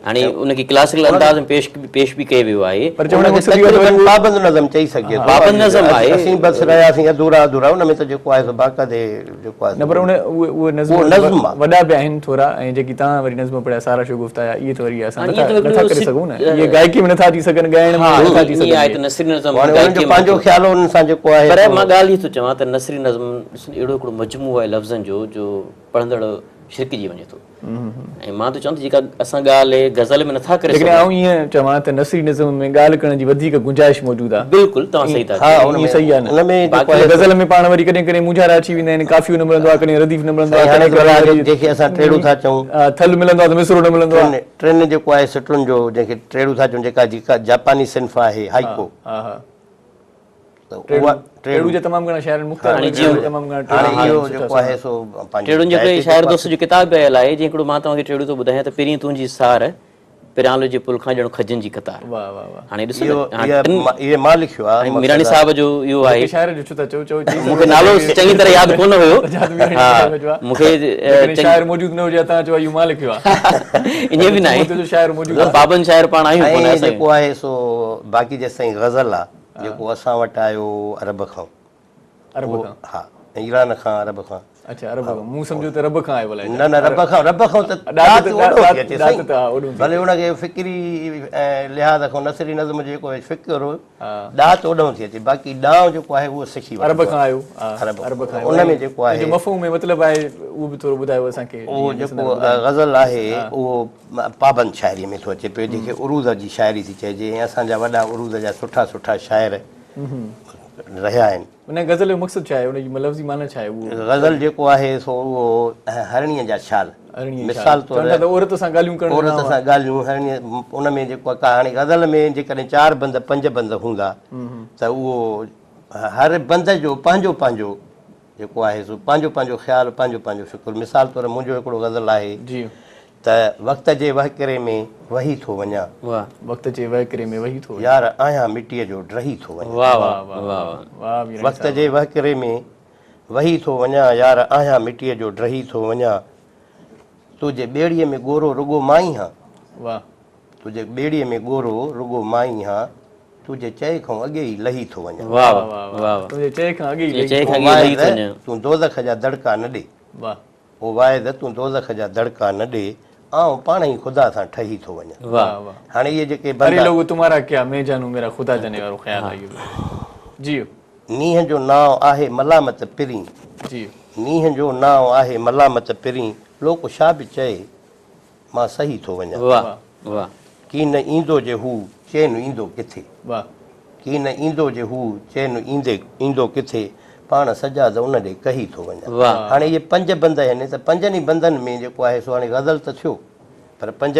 हाणे उनखे क्लासिकल अंदाज़ में पेश बि कयो वियो आहे। पाबंद नज़्म चई सघे, पाबंद नज़्म आहे। असीं बसि रहियासीं अधूरा अधूरा, उन में त जेको आहे सो बाक़ाइदे जेको आहे न, पर उहे नज़्म वॾा बि आहिनि थोरा, ऐं जेकी तव्हां वरी नज़्म पढ़िया सारा शगुफ़्ता या इहे त वरी असां नथा करे सघूं न, इहे गायकी में नथा थी सघनि, ॻाइण में नथा थी सघनि। पंहिंजो ख़्याल हुननि सां जेको आहे। पर मां ॻाल्हि ई थो चवां त नसरी नज़्म अहिड़ो हिकिड़ो मजमू आहे लफ़्ज़नि जो पढ़ंदड़ छिरकिजी वञे थो। ऐं मां त चवां थी जेका असां ॻाल्हि गज़ल में नथा करे सघूं, आउं ईअं चवां त नसरी नज़्म में ॻाल्हि करण जी वधीक गुंजाइश मौजूदु आहे। बिल्कुलु तव्हां सही था चओ, सही आहे न। गज़ल में पाण वरी कॾहिं कॾहिं मुझारा अची वेंदा आहिनि, काफ़ियूं न मिलंदो आहे, कॾहिं रदीफ़ न मिलंदो आहे, जेके असां टेड़ू था चऊं थल मिलंदो आहे त मिसरो न मिलंदो आहे। टिनि जेको आहे सिटुनि जो जंहिंखे टेड़ू था चऊं, जेका जापानी सिन्फ़ आहे हाइको, टेड़ू जे तमामु घणा शाइर टेड़ुनि जो हिकिड़े शाइर दोस्त जो किताब बि आयल आहे, जीअं हिकिड़ो मां तव्हांखे टेड़ू थो ॿुधायां त पहिरीं तुंहिंजी सार पिरालो जे पुल खां ॼणो खजनि जी कतार। हाणे मीरानी साहिब जो इहो आहे, मूंखे नालो चङी तरह यादि कोन हुयो, मूंखे शाइर मौजूदु न हुजे तव्हां चओ इहो मां लिखियो आहे, ईअं बि न आहे, शाइर मौजूदु पाबंद शाइर पाण आहियूं। जेको आहे सो बाक़ी जेसिताईं गज़ल आहे जेको असां वटि आयो अरब खां, हा ईरान खां अरब खां, अच्छा रब मूं सम्झो त रब खां आहे भला न न रब खां त ॾात ॾात ओॾो थी अचे ॾात साईं। त हा, ओॾो थी भले हुनखे फ़िक्री लिहाज़ खां नसरी नज़म जेको आहे फ़िक्र हो हा। ॾात ओॾो थी अचे, बाक़ी ॾांव जेको आहे उहो सिखी अरब वठिबो खां आहे। आयो हा, अरब खां उन में जेको आहे मफ़हूम में मतिलबु आहे उहो बि थोरो ॿुधायो असांखे। उहो जेको ग़ज़ल आहे उहो पाबंद शाइरी में थो अचे पियो, जंहिंखे उरूज़ जी शाइरी थी चइजे। ऐं असांजा वॾा उरूज़ जा सुठा सुठा शाइर रहिया आहिनि। उन ग़ज़ल जो मक़सदु छा आहे, उनजी लफ़्ज़ी माना छा आहे? उहो ग़ज़ल जेको आहे सो उहो हरणीअ जा ख़्याल, मिसाल तौर ते औरत सां ॻाल्हियूं करणु, औरत सां ॻाल्हियूं हरणीअ, उन में जेको आहे हाणे ग़ज़ल में जेकॾहिं 4 बंद 5 बंद हूंदा त उहो हर बंद जो पंहिंजो पंहिंजो जेको आहे सो पंहिंजो पंहिंजो ख़्यालु, पंहिंजो पंहिंजो फ़िकुरु। मिसाल तौरु मुंहिंजो हिकिड़ो ग़ज़ल आहे जी त वक़्त जे वहकिरे में वही थो वञा, वाह वक़्त जे वहकिरे में वही थो यार आहियां मिटीअ जो ड्रही थो वञा। वाह वाह वाह वाह वक़्त जे वहकिरे में वही थो वञा, यार आहियां मिटीअ जो ड्रही थो वञा। तुंहिंजे ॿेड़ीअ में ॻोरो रुॻो माई हा, वाह तुंहिंजे ॿेड़ीअ में ॻोरो रुॻो माई हा, तुंहिंजे चए खां अॻे ई लही थो वञा। वाह वाह वाह तुंहिंजे चए खां अॻे ई चए खां अॻे लही थो वञे। तूं दोज़ख जा दड़का न ॾे, वाह ओ वाइद तूं दोज़ख जा दड़का न ॾे, आउं पाण ई ख़ुदा सां ठही थो वञा। वाह वाह हाणे इहे जेके अरे बंदा लोग तुम्हारा क्या मैं जानू मेरा खुदा जाने वारो ख्याल आहे इहो। जी नींहं जो नाव आहे मलामत पिरी, जी नींहं जो नाव आहे मलामत पिरी, लोक छा बि चए मां सही थो वञा। वाह वाह की न ईंदो जे हू चैन ईंदो किथे, वाह की न ईंदो जे हू चैन ईंदो किथे, पाण सजाद उन ॾे कही थो वञा। वाह हाणे इहे 5 बंद आहिनि त 5 बंदनि में जेको आहे सो हाणे ग़ज़ल त थियो, पर 5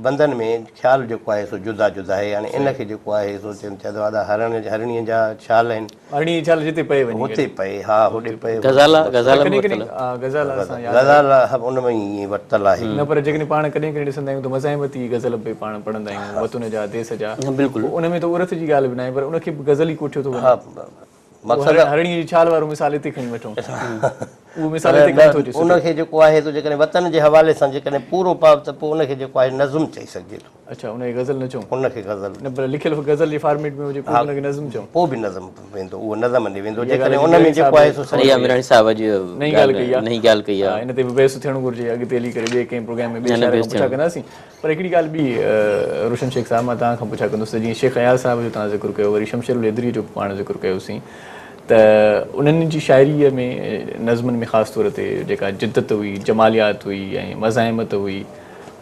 बंदनि में ख़्यालु जेको आहे सो जुदा जुदा आहे। हाणे इनखे जेको आहे सो चवंदो आहे हरणीअ जा ख़्याल आहिनि, अरणी छाल जिते पए वञे हुते पए, हा होॾे पए। गज़ाला गज़ाला कॾहिं कॾहिं गज़ल असां यादि ग़ज़ल उन में ई वरितल आहे। न पर जेकॾहिं पाण कॾहिं कॾहिं ॾिसंदा आहियूं त मज़ाहिमती ग़ज़ल बि पाण पढ़ंदा आहियूं, वतुन जा देस जा, बिल्कुलु उन में त औरत जी ॻाल्हि बि न आहे, पर उनखे बि ग़ज़ल ई कोठियो थो हा वञे। मक़सदु हरणीअ जी छाल वारो मिसाल हिते खणी वठूं, उहो मिसाल हिते खणी थो अचे। उनखे जेको आहे तो जेकॾहिं वतन जे हवाले सां जेकॾहिं पूरो पाव त पोइ उनखे जेको आहे नज़म चई सघिजे थो। अच्छा उनखे ग़ज़ल न चऊं, उनखे ग़ज़ल न पर लिखियल ग़ज़ल जे फॉर्मेट में हुजे पोइ उनखे नज़म चऊं, पोइ बि नज़म वेंदो, उहो नज़म ॾे वेंदो। जेकॾहिं उन में जेको आहे सो इहा मिराणी साहिब जी नई ॻाल्हि कई आहे, नई ॻाल्हि कई आहे। इन ते बि बहस थियणो घुरिजे, अॻिते हली करे ॿिए कंहिं प्रोग्राम में ॿिए शाइर खां पुछा कंदासीं। पर हिकिड़ी ॻाल्हि ॿी रोशन शेख साहिब मां तव्हां खां पुछा कंदुसि, जीअं शेख अयाज़ साहिब जो तव्हां ज़िक्र कयो, वरी शमशेरुल हैदरी जो पाण ज़िक्र कयोसीं, त उन्हनि जी शाइरीअ में नज़मनि में ख़ासि तौर ते जेका जिद्दत हुई, जमालियात हुई ऐं मज़ाहिमत हुई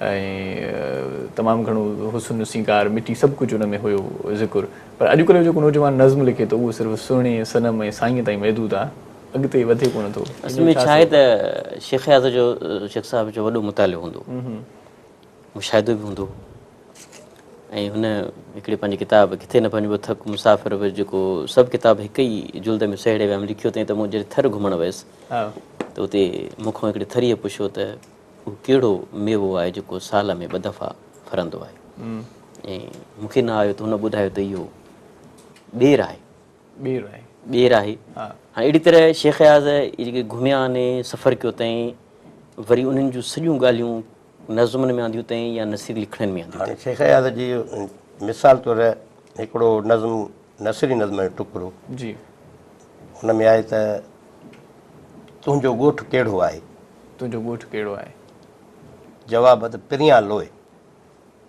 ऐं तमामु घणो हुस्न सींगार मिटी सभु कुझु उन में हुयो ज़िक्र। पर अॼुकल्ह जेको नौजवान नज़्म लिखे थो उहो सिर्फ़ु सुहिणे सनम ऐं साईं ताईं महदूदु आहे, अॻिते वधे कोन थो। असल में छा आहे त शेख अयाज़ जो शेख साहिब जो वॾो मुतालियो हूंदो, मुशाहिदो बि हूंदो, ऐं हुन हिकिड़ी पंहिंजी किताब किथे न पंहिंजो थक मुसाफ़िर बि जेको सभु किताब हिकु ई जुल्द में सहेड़े विया लिखियो अथई। त मूं जॾहिं थर घुमणु वियुसि त उते मूंखां हिकिड़े थरीअ पुछियो त उहो कहिड़ो मेवो आहे जेको साल में 2 दफ़ा फरंदो आहे, ऐं मूंखे न आयो त हुन ॿुधायो त इहो ॿेर आहे। ॿेर आहे। हाणे अहिड़ी तरह शेख अयाज़ इहे जेके घुमिया आहिनि, सफ़र कयो अथई, वरी उन्हनि जूं सॼियूं ॻाल्हियूं नज़्मनि में आंदियूं अथई या नसीरी लिखणनि में आंदियूं। हाणे शेख अयाज़ जी मिसाल तौरु हिकिड़ो नज़म नसरी नज़म जो टुकड़ो जी, हुन में आहे त तुंहिंजो ॻोठु कहिड़ो आहे, तुंहिंजो ॻोठु कहिड़ो आहे, जवाबु त पिरियां लोहे,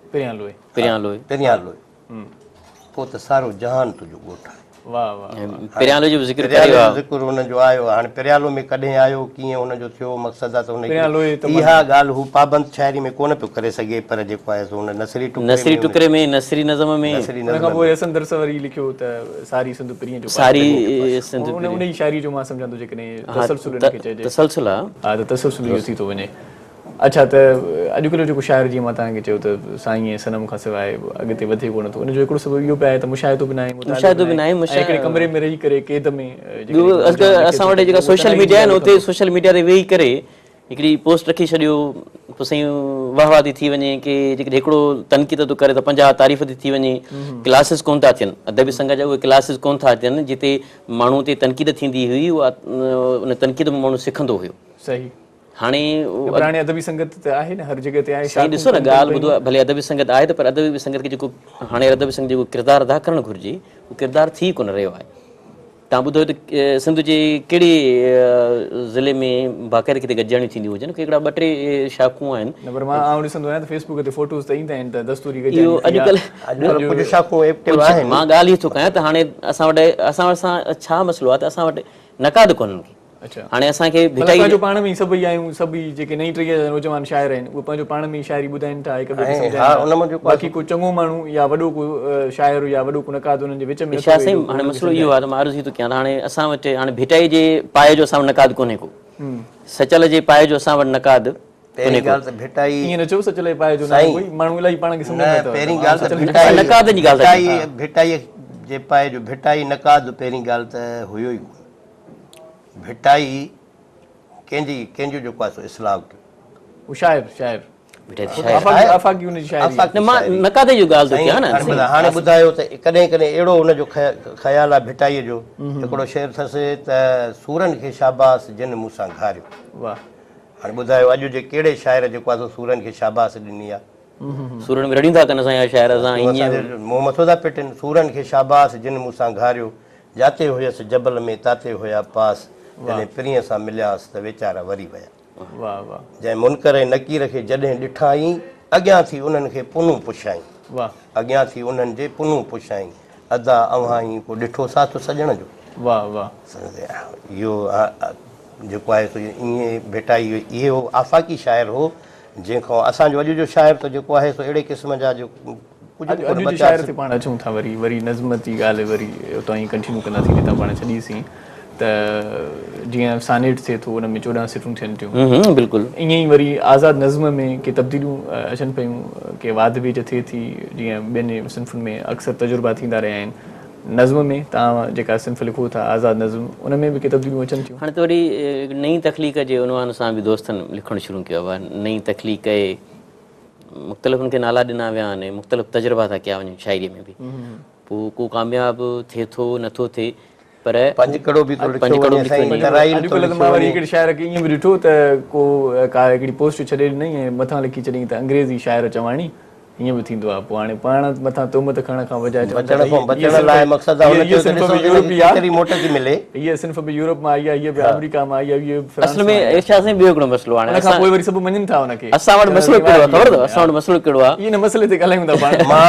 पहिरियां लोहे, पिरियां लोहे, पोइ त सारो जहान तुंहिंजो ॻोठु आहे। वाह वाह, पिरियालो जो ज़िक्र ज़िक्र हुनजो आयो। हाणे पिरियालो में कॾहिं आयो, कीअं हुनजो थियो, मक़सदु आहे त हुन इहा ॻाल्हि हू पाबंद शाइरी में कोन पियो करे सघे, पर जेको आहे सो हुन नसरी टुकड़े में नसरी नज़म में उनखां पोइ हसन दरस वरी लिखियो त सारी सिंध पिरीअ जो, सारी सिंध उन जी शाइरी जो मां सम्झां थो जेकॾहिं तसलसुल इनखे चइजे, तसलसुल आहे, हा त तसलसुल इहो थी थो वञे। अच्छा त अॼुकल्ह जेको शाइर जीअं मां तव्हांखे चयो त साईं ऐं सनम खां सवाइ अॻिते वधे कोन थो, उनजो हिकिड़ो सबबु इहो बि आहे त मुशाहिदो बि न आहे, मुशाहिदो बि न आहे, हिकिड़े कमरे में रही करे क़ैद में असां वटि जेका सोशल मीडिया आहे न उते सोशल मीडिया ते वेही करे हिकिड़ी पोस्ट रखी छॾियो, पोइ साईं वाह थी थी वञे की जेकॾहिं हिकिड़ो तनक़ीद थो करे त 50 तारीफ़ थी थी वञे, क्लासिस कोन था थियनि, अदबी संघ जा उहे क्लासिस कोन था थियनि जिते माण्हू ते तनक़ीद थींदी हुई, उहा उन तनक़ीद में माण्हू सिखंदो हुयो। सही। हाणे अदबी संगत त आहे न हर जॻह ते आहे, साईं ॾिसो न ॻाल्हि ॿुधो आहे, भले अदबी संगत आहे त पर अदबी संगत खे जेको हाणे अदबी संगत जेको किरदारु अदा करणु घुरिजे उहो किरदारु थी कोन रहियो आहे। तव्हां ॿुधो त सिंध जे कहिड़े ज़िले में बाक़ाइदा किथे गॾिजाणियूं थींदियूं हुजनि हिकिड़ा 2-3 शाखूं आहिनि न पर मां ॾिसंदो आहियां त फेसबुक ते फोटोज़ त ईंदा आहिनि त दस्तूरी इहो अॼुकल्ह कुझु शाखूं एक्टिव आहिनि। मां ॻाल्हि ई थो कयां त हाणे असां वटि छा मसइलो आहे त असां वटि नक़ाद कोन्हनि खे अच्छा हाणे असांखे पंहिंजो पाण में सभई आहियूं सभई जेके नई टीह नौजवान शाइर आहिनि उहे पंहिंजो पाण में शाइरी ॿुधाइनि था हिक ॿिए खे सम्झाइनि था बाक़ी को चङो माण्हू या वॾो को शाइर या वॾो को नक़ाद उन्हनि जे विच में छा साईं हाणे मसइलो इहो आहे त मां अर्ज़ु ई थो कयां हाणे असां वटि हाणे भिटाई जे पाए जो असां वटि नक़ाद कोन्हे को सचल जे पाए जो असां वटि नक़ाद पहिरीं ॻाल्हि त भिटाई ईअं न चओ सचल जे पाए जो न कोई माण्हू इलाही पाण खे सम्झंदा अथव पहिरीं ॻाल्हि त नक़ाद जी ॻाल्हि भिटाई जे पाए जो भिटाई नक़ाद पहिरीं ॻाल्हि त हुयो ई भिटाई कंहिंजो जेको आहे सो इस्लाह कयो शाइर मां नक़ाद जी ॻाल्हि थो कयां न हाणे ॿुधायो त कॾहिं कॾहिं अहिड़ो हुनजो ख़्यालु आहे भिटाईअ जो हिकिड़ो शेर अथसि त सूरनि खे शाबास जिन मूंसां घारियो हाणे ॿुधायो अॼु जे कहिड़े शाइर जेको आहे सूरनि खे शाबास ॾिनी आहे सूरनि में रड़ियूं था कनि असांजा शाइर असां मुंहुं मथो था पिटनि सूरनि खे शाबास जिन मूंसां घारियो जाते हुयसि जबल में ताते हुया पास जॾहिं प्रीअ सां मिलियासीं त वीचारा वरी विया जंहिं मुनकर ऐं नकीर खे जॾहिं ॾिठाई अॻियां थी उन्हनि खे पुनूं पुछाई अॻियां थी उन्हनि जे पुनूं पुछाई अदा अव्हां को ॾिठो साथ सॼण जो इहो जेको आहे सो ईअं भिटाई इहो आफ़ाक़ी शाइर हो जंहिंखां असांजो अॼु जो शाइर त जेको आहे सो अहिड़े क़िस्म जा जो अॼु जे शाइर ते पाण अचूं था वरी नज़्म जी ॻाल्हि वरी उतां ई कंटिन्यू कंदासीं जितां पाण छॾीसीं त जीअं सानेट थिए थो हुन में 14 सिटूं थियनि थियूं बिल्कुलु ईअं ई वरी आज़ादु नज़्म में के तब्दीलियूं अचनि पियूं के वाद बीज थिए थी जीअं ॿियनि सिंफ़ुनि में अक्सर तजुर्बा थींदा रहिया आहिनि नज़्म में तव्हां जेका सिंफ़ लिखो था आज़ादु नज़्म उन में बि के तब्दीलियूं अचनि थियूं हाणे त वरी नई तख़लीक़ जे उनवान सां बि दोस्तनि लिखणु शुरू कयो आहे नई तख़लीक़ मुख़्तलिफ़ुनि खे नाला ॾिना विया आहिनि मुख़्तलिफ़ तजुर्बा था कया वञनि शाइरीअ में बि पोइ को कामयाबु थिए थो नथो थिए पर अॼुकल्ह मां वरी हिकिड़े शाइर खे ईअं बि ॾिठो त को का हिकिड़ी पोस्ट छॾे ॾिनई ऐं मथां लिखी छॾियईं त अंग्रेज़ी शाइर चवाणी ईअं बि थींदो आहे पोइ हाणे पाण मथां तोहमत खणण खां बजाए हीअ सिंफ़ बि यूरोप मां आई आहे हीअ बि अमेरिका मां आई आहे असल में ॿियो हिकिड़ो मसइलो आहे हुन खां पोइ वरी सभु मञनि था हुनखे असां वटि मसइलो कहिड़ो आहे ख़बर अथव असां वटि मसइलो कहिड़ो आहे इन मसइले ते ॻाल्हायूं था पाण मां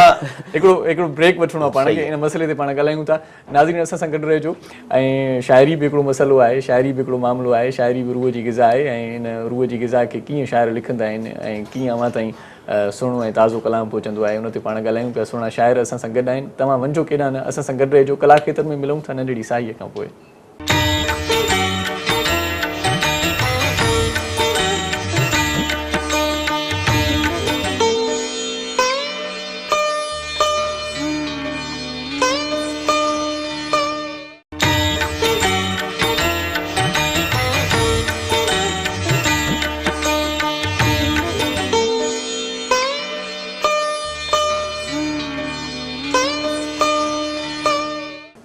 हिकिड़ो ब्रेक वठिणो आहे पाण खे इन मसइले ते पाण ॻाल्हायूं था नाज़रीन असां सां गॾु रहिजो ऐं शाइरी बि हिकिड़ो मसइलो आहे शाइरी बि हिकिड़ो मामिलो आहे शाइरी बि रूह जी ग़िज़ा आहे ऐं इन रूह जी ग़िज़ा खे कीअं शाइर लिखंदा आहिनि ऐं कीअं अव्हां ताईं सुहिणो ऐं ताज़ो कलाम पहुचंदो आहे उन ते पाण ॻाल्हायूं पिया सुहिणा शाइर असां सां गॾु आहिनि तव्हां वञो केॾांहुं न असां सां गॾु रहिजो कला खेत्र में मिलूं था नंढड़ी साईअ खां पोइ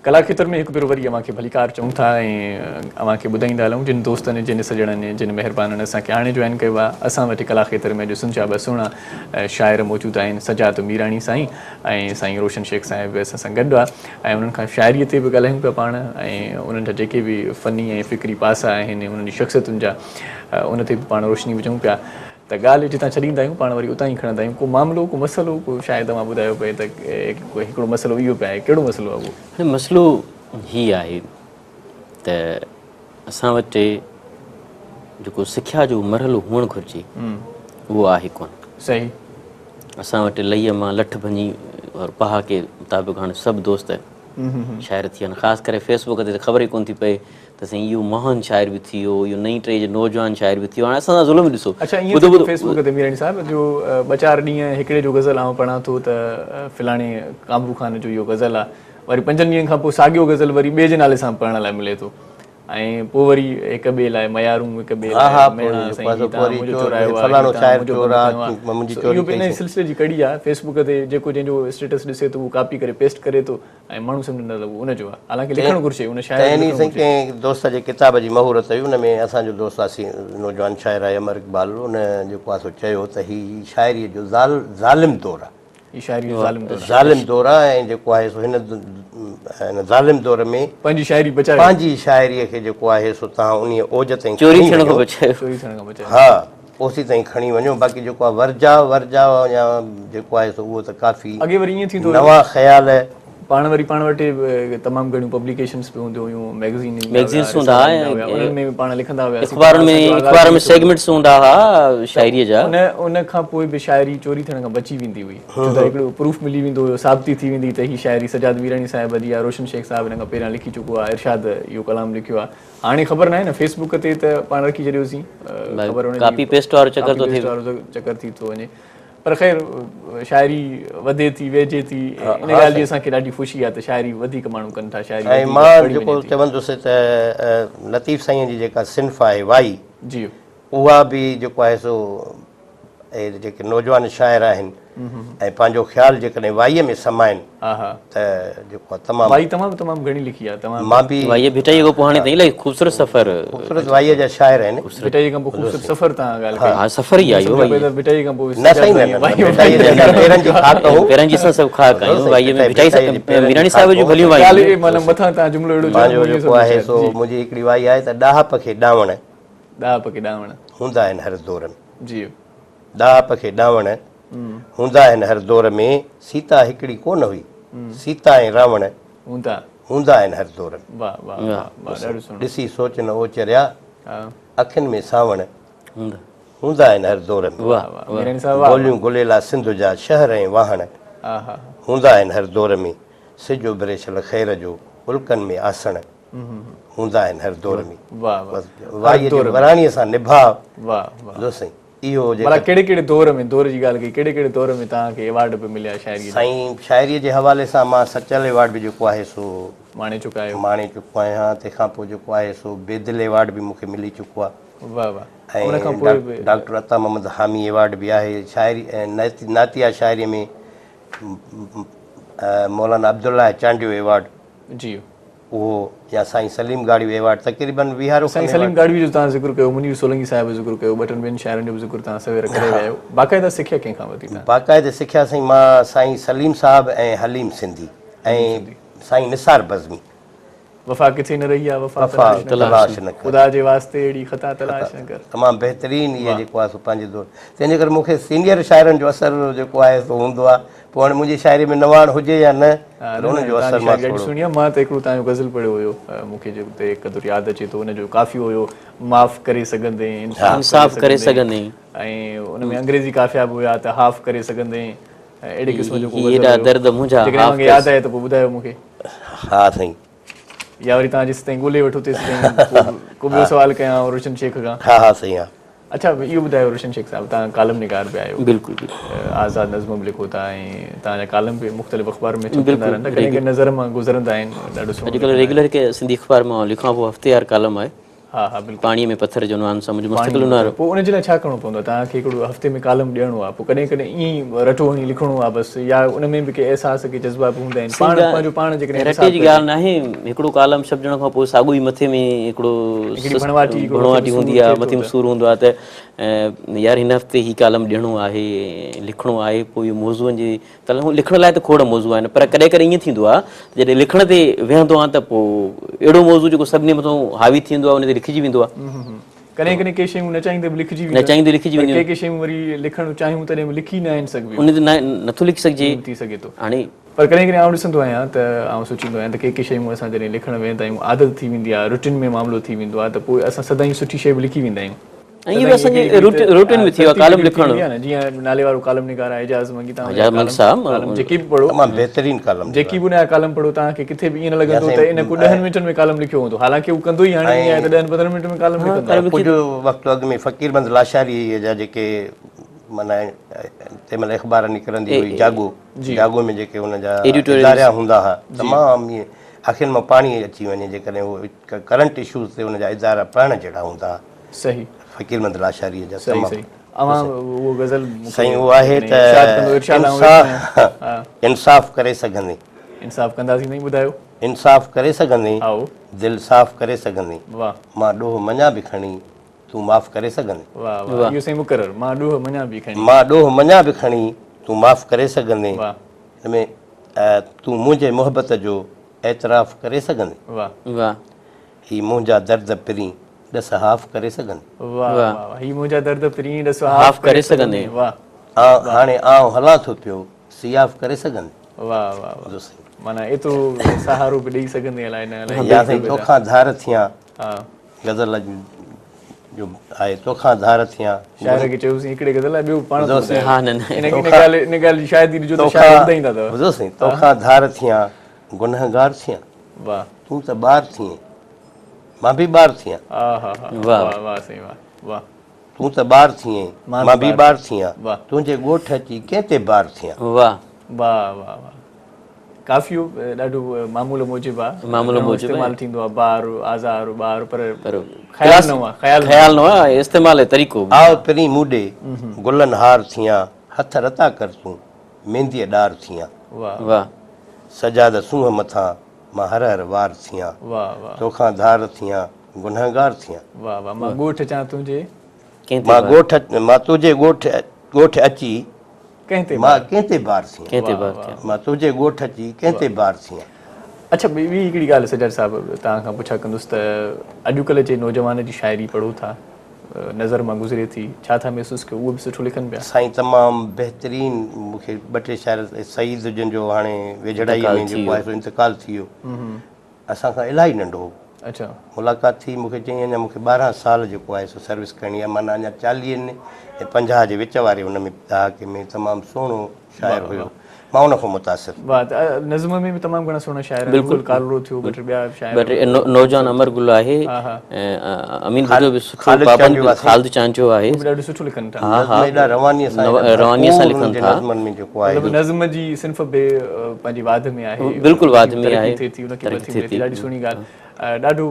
कला खेत्र में हिकु भेरो वरी अव्हांखे भलीकार चऊं था ऐं अव्हांखे ॿुधाईंदा हलूं जिन दोस्तनि जिन सॼणनि जिन महिरबाननि असांखे हाणे जॉइन कयो आहे असां वटि कला खेत्र में ॾिसूं पिया ॿ सुहिणा शाइर मौजूदु आहिनि सजाद मीराणी साईं ऐं साईं रोशन शेख साहिब बि असां सां गॾु आहे ऐं उन्हनि खां शाइरीअ ते बि ॻाल्हायूं पिया पाण ऐं उन्हनि जा जेके बि फ़नी ऐं फ़िक्री पासा आहिनि उन्हनि जी शख़्सियतुनि जा उन ते बि पाण रोशनी विझूं पिया त ॻाल्हि जितां छॾींदा आहियूं पाण वरी उतां ई खणंदा आहियूं को मामिलो को मसइलो को शायदि तव्हां ॿुधायो पए त हिकिड़ो मसइलो इहो पियो आहे कहिड़ो मसइलो आहे उहो मसइलो हीअ आहे त असां वटि जेको सिख्या जो मरहलो हुअणु घुरिजे उहो आहे कोन सही असां वटि लईअ मां लठ भञी और पहाके मुताबिक़ हाणे सभु दोस्त शाइर थी विया आहिनि ख़ासि करे फेसबुक ते त ख़बर ई कोन थी पए त साईं इहो महान शाइर बि थी वियो इहो नई टे जो नौजवान शाइर बि थी वियो हाणे असां ज़ुल्म ॾिसो अच्छा ईअं फेसबुक ते मीराणी साहिब जो 2-4 ॾींहं हिकिड़े जो गज़ल आउं पढ़ां थो त फिलाणे कामरू ख़ान जो इहो गज़ल आहे वरी 5 ॾींहंनि खां पोइ साॻियो गज़ल वरी ॿिए जे नाले सां पढ़ण लाइ मिले थो ऐं पोइ वरी हिक ॿिए लाइ मयारूं हिक ॿिए लाइ सिलसिले जी कड़ी आहे फेसबुक ते जेको जंहिंजो स्टेटस ॾिसे थो उहो कॉपी करे पेस्ट करे थो ऐं माण्हू सम्झंदा त उनजो आहे हालांकि लिखणु घुरिजे उन शाइर कंहिं दोस्त जे किताब जी महूरत हुई उन में असांजो दोस्त आहे नौजवान शाइर आहे अमर इक़बाल उन जेको आहे सो चयो त हीअ शाइरीअ जो ज़ालिम दौरु आहे ई शाइरी जो ज़ालिम दौर ज़ालिम दौर आहे ऐं जेको आहे सो हिन ज़ालिम दौर में पंहिंजी शाइरी बचाए पंहिंजी शाइरीअ खे जेको आहे सो तव्हां उन ओज ताईं चोरी खणी थियण वञो। खां बचायो। चोरी थियण खां बचाए हा ओसी ताईं खणी वञो। बाक़ी जेको आहे वर्जा या जेको आहे सो उहो त काफ़ी अॻे वरी ईअं थींदो नवां ख़्याल पाण वटि तमामु घणियूं पब्लिकेशन्स बि हूंदियूं हुयूं मैगज़ीन्स हूंदा हुआ, उन्हनि में बि पाण लिखंदा हुआसीं अख़बार में सेगमेंट्स हूंदा हुआ शाइरीअ जा। उन खां पोइ बि शाइरी चोरी थियण खां बची वेंदी हुई छो त हिकिड़ो प्रूफ मिली वेंदो हुयो, साबिती थी वेंदी त हीअ शाइरी सजाद वीरानी साहिब जी आहे, रोशन शेख साहिब हिन खां पहिरियां लिखी चुको आहे, इरशाद इहो कलाम लिखियो आहे। हाणे ख़बर न आहे न फेसबुक ते त पाण रखी छॾियोसीं, ख़बर कॉपी पेस्ट वारो चकर थो थिए, चकर थी थो वञे। पर ख़ैर शाइरी वधे थी वेझे थी, इन ॻाल्हि जी असांखे ॾाढी ख़ुशी आहे त शाइरी वधीक माण्हू कनि था। शाइरी ऐं मां जेको चवंदुसि त लतीफ़ साईं जी जेका सिन्फ़ आहे वाई जी उहा बि जेको आहे सो जेके नौजवान शाइर आहिनि ऐं पंहिंजो ख़्यालु जेकॾहिं वाईअ में समाइनि हा हा त जेको आहे तमामु वाई तमामु घणी लिखी आहे। तमामु मां बि वाईअ भिटाई खां पोइ हाणे ताईं इलाही ख़ूबसूरत सफ़र ख़ूबसूरत वाईअ जा शाइर आहिनि। भिटाई खां पोइ ख़ूबसूरत सफ़र तव्हां ॻाल्हि कई। हा सफ़र ई आहे इहो। भिटाई खां पोइ न साईं न भिटाई जा पेरनि जी खाक हूं पहिरनि जी सभु ख़ाक आहियूं वाईअ में भिटाई वीरानी साहिब जूं भलियूं वायूं। ॻाल्हि मतिलबु मथां तव्हां जुमिलो अहिड़ो पंहिंजो जेको आहे सो मुंहिंजी हिकिड़ी वाई आहे त ॾाहप खे ॾावण ॾाहप खे ॾावण हूंदा आहिनि हर दौर में। जी ॾाहप खे ॾावण हूंदा आहिनि हर दौर में, सीता हिकिड़ी कोन हुई, सीता ऐं रावण हूंदा आहिनि हर दौर में। वाह वाह वाह ॾाढो सुठो। ॾिसी सोच न ओचरिया हा अखियुनि में सावण हूंदा हूंदा आहिनि हर दौर में। वाह वीरानी साहिब वाह। गोलियूं गुलेला सिंध जा शहर ऐं वाहण हा हा हूंदा आहिनि हर दौर में, सिजो बिरेशल ख़ैर जो उल्कनि में आसण हूंदा आहिनि हर दौर में। वाह वाह वाईअ जी वराणीअ सां निभाव वाह वाह। जो साईं इहो भला कहिड़े कहिड़े दौर में, दौर जी ॻाल्हि कई, कहिड़े कहिड़े दौर में तव्हांखे अवार्ड बि मिलिया शाइरी साईं शाइरीअ जे हवाले सां मां सचल अवार्ड बि जेको आहे सो माणे चुका आहियो? माणे चुको आहियां। तंहिंखां पोइ जेको आहे सो बेदिल अवार्ड बि मूंखे मिली चुको आहे। वाह वाह। ऐं डॉक्टर अता मोहम्मद हामी अवार्ड बि आहे शाइरी ऐं नातिया शाइरीअ में मौलाना अब्दुल्ला चांडियो अवार्ड जी उहो, या साईं सलीम गाड़वी अवार्ड तक़रीबन विहारो। साईं सलीम गाड़वी जो तव्हां ज़िक्र कयो, मुनीर सोलंकी साहिब जो ज़िक्र कयो, ॿ टिनि ॿियनि शाइरनि जो बि ज़िक्र तव्हां सवेर करे विया आहियो। बाक़ाइदा सिखिया कंहिंखां वठी? बाक़ाइदे सिखिया साईं मां साईं सलीम साहिब ऐं हलीम सिंधी ऐं साईं निसार बज़मी। वफ़ा किथे न रही आहे वफ़ा तलाश न कर, ख़ुदा जे वास्ते अहिड़ी ख़ता तलाश न कर। तमामु बहितरीनु इहा जेको आहे सो पंहिंजे दौर। तंहिंजे करे मूंखे सीनियर शाइरनि जो असरु जेको आहे सो हूंदो आहे। पोइ हाणे मुंहिंजी शाइरी में नवाण हुजे या न हुनजो असरु मां त हिकिड़ो तव्हांजो गज़ल पढ़ियो हुयो, मूंखे जेको क़दुरु यादि अचे थो हुनजो काफ़ी हुयो, माफ़ करे सघंदे इंसाफ़ करे सघंदे, ऐं उन में अंग्रेज़ी काफ़िया बि हुया त हाफ़ करे सघंदे, अहिड़े क़िस्म जो दर्द मुंहिंजा यादि आहे त पोइ ॿुधायो मूंखे। हा साईं। या वरी तव्हां जेसि ताईं ॻोल्हे वठो तेसि ताईं को ॿियो सुवालु कयां रोशन शेख खां? हा हा साईं। हा अच्छा इहो ॿुधायो रोशन शेख साहिबु, तव्हां कालम निगार बि आहियो। बिल्कुलु आज़ाद नज़्म बि लिखो था ऐं तव्हांजा कालम बि मुख़्तलिफ़ अख़बार में छपंदा रहंदा, कॾहिं कॾहिं नज़र मां गुज़रंदा आहिनि। ॾाढो सुठो। अॼुकल्ह रेगुलर हिकु सिंधी अख़बार मां लिखां पोइ हफ़्तेवार कालम आहे। हा हा बिल्कुलु। पाणीअ में पथर जो उनवान सां मुंहिंजो मुस्तक़िल उनवान। पोइ उनजे लाइ छा करिणो पवंदो आहे? तव्हांखे हिकिड़ो हफ़्ते में कालम ॾियणो आहे, पोइ कॾहिं कॾहिं ईअं ई रटो हणी लिखणो आहे बसि, या उन में बि के अहसास के जज़्बा बि हूंदा आहिनि पाण पंहिंजो पाण जेकॾहिं रटे जी ॻाल्हि न आहे। हिकिड़ो कालम छपजण खां पोइ साॻियो ई मथे में हिकिड़ो भणवाटी हूंदी आहे, मथे में सूरु हूंदो आहे त यार हिन हफ़्ते ही कालम ॾियणो आहे, लिखणो आहे। पोइ इहो मौज़ूअनि जी त लिखण लाइ त खोड़ मौज़ू आहिनि, पर कॾहिं कॾहिं ईअं थींदो आहे जॾहिं लिखण ते वेहंदो आहे त पोइ अहिड़ो मौज़ू जेको सभिनी मथां हावी थींदो आहे उन ते लिखिजी वेंदो आहे। कॾहिं कॾहिं के शयूं न चाहींदे बि लिखिजी वेंदियूं, के शयूं वरी लिखणु चाहियूं तॾहिं बि लिखी न आहिनि सघिबियूं, उन ते नथो लिखी सघिजे थी सघे थो हाणे। पर कॾहिं कॾहिं आउं ॾिसंदो आहियां त आउं सोचींदो आहियां त के शयूं असां जॾहिं लिखणु वेहंदा आहियूं आदत थी वेंदी आहे, रुटीन में मामिलो थी वेंदो आहे, त पोइ असां सदाईं सुठी शइ बि लिखी वेंदा आहियूं। ऐं इहो असांजे रूटीन में थी वियो आहे कालम लिखणु। जीअं नाले वारो कालम निगार आहे एजाज़ मलिक साहब, जेकी बि पढ़ो तमामु बहितरीनु कालम, जेकी बि उनजा कालम पढ़ो तव्हांखे किथे बि ईअं न लॻंदो त इन को 10 मिंटनि में कालम लिखियो हूंदो, हालांकि उहो कंदो ई हाणे ईअं आहे त 10-15 मिंट में कालम लिखंदो। कुझु वक़्तु अॻु में फ़क़ीरमंद लाशारी जा जेके माना तंहिं महिल अख़बार निकिरंदी हुई जागो में जेके हुनजा इदारा हूंदा हुआ, तमामु ईअं अखियुनि मां पाणी अची वञे जेकॾहिं उहो करंट इशूज़ ते हुनजा इदारा पढ़ण जहिड़ा हूंदा हुआ। सही। फ़क़ीरमंद लाशारीअ जा साईं उहो आहे त इंसाफ़ करे सघंदे, इंसाफ़ कंदासीं नहीं ॿुधायो, इंसाफ़ करे सघंदे, दिलि साफ़ करे सघंदे, मां ॾोह मञा बि खणी तूं माफ़ करे सघंदे। वाह वाह, इहो साईं मुक़रर, मां ॾोह मञा बि खणी, मां ॾोह मञा बि खणी तूं माफ़ु करे सघंदे वाह हिन में तूं मुंहिंजे मुहबत जो एतिराफ़ करे सघंदे वाह वाह ही मुंहिंजा दर्द पिरी ॾस हाफ़ करे सघंदे वाह वाह ही मुंहिंजा दर्द पिरी ॾस हाफ़ करे सघंदे। वाह हाणे आउं हलां थो पियो सियाफ़ करे सघंदे वाह वाह वाह माना एतिरो सहारो बि ॾेई सघंदे अलाए न अलाए या साईं तोखां धार थियां हा गज़ल जो आहे तोखां धार थियां शाइर खे चयोसीं हिकिड़े गज़ल ॿियो पाण ॿुधोसीं। हा न न इन ॻाल्हि शायदि ॾिजो त शाइर ॿुधाईंदा अथव ॿुधोसीं तोखां धार थियां गुनहगार थियां वाह तूं त ॿार थिएं मां बि ॿार थियां हा हा हा वाह। वाह वाह साईं वाह वाह तूं त ॿार थिएं मां बि ॿार थियां वाह। तुंहिंजे ॻोठ अची कंहिं ते ॿार थियां वाह वाह वाह वाह काफ़ियो ॾाढो मामूल मूजिबि आहे मामूल मूजिबि इस्तेमालु थींदो आहे ॿार आज़ार ॿार पर पर ख़्यालु न हुआ ख़्यालु ख़्याल न आहे इस्तेमाल जो तरीक़ो बि। आओ पिरी मूॾे गुलनि हार थियां हथ रता कर तूं मेहंदीअ ॾार थियां वाह वाह सजाद सूंहं मथां मां हर हर वार थियां वाह वाह तोखां धार थियां गुनहगार थियां वाह वाह मां ॻोठ अचां तुंहिंजे कंहिं ते मां बार- ॻोठ मां तुंहिंजे ॻोठ अची कंहिं ते मां कंहिं ते ॿार थियां कंहिं ते बार थिया। मां तुंहिंजे ॻोठ अची कंहिं ते ॿार थियां अच्छा ॿी हिकिड़ी ॻाल्हि सजर साहिबु तव्हां खां पुछा कंदुसि त अॼुकल्ह जे नौजवान जी शाइरी पढ़ो था नज़र मां गुज़रे थी छा था महसूसु कयो उहो बि सुठो लिखनि पिया साईं तमामु बहितरीनु मूंखे ॿ टे शाइर सईद जिन जो हाणे वेझड़ाईअ में जेको आहे सो इंतकाल थी वियो असांखां इलाही नंढो हो अच्छा मुलाक़ात थी मूंखे चई अञा मूंखे 12 साल जेको आहे सो सर्विस करणी आहे माना अञा 40 ऐं 50 जे विच वारे हुन में दहाके में तमामु सुहिणो शाइर हुयो मां उन खां मुतासिर वाह त नज़्म में बि तमामु घणा सुहिणा शाइर बिल्कुलु कालरो थियो ॿ टे ॿिया शाइर ॿ टे नौजवान अमर गुल आहे हा, हा। ऐं अमीन जो बि सुठो ख़ालिद पाबंद चांचो आहे। ख़ालिद चांचो आहे उहे बि ॾाढो सुठो लिखनि था नज़्म एॾा रवानीअ सां रवानीअ सां लिखनि था। नज़्मनि में जेको आहे मतिलबु नज़्म जी सिंफ़ बि पंहिंजी वाद में आहे बिल्कुलु वाद में तरक़ी आहे, थिए थी उनखे तरक़ी वधी थिए थी। ॾाढी सुहिणी ॻाल्हि ॾाढो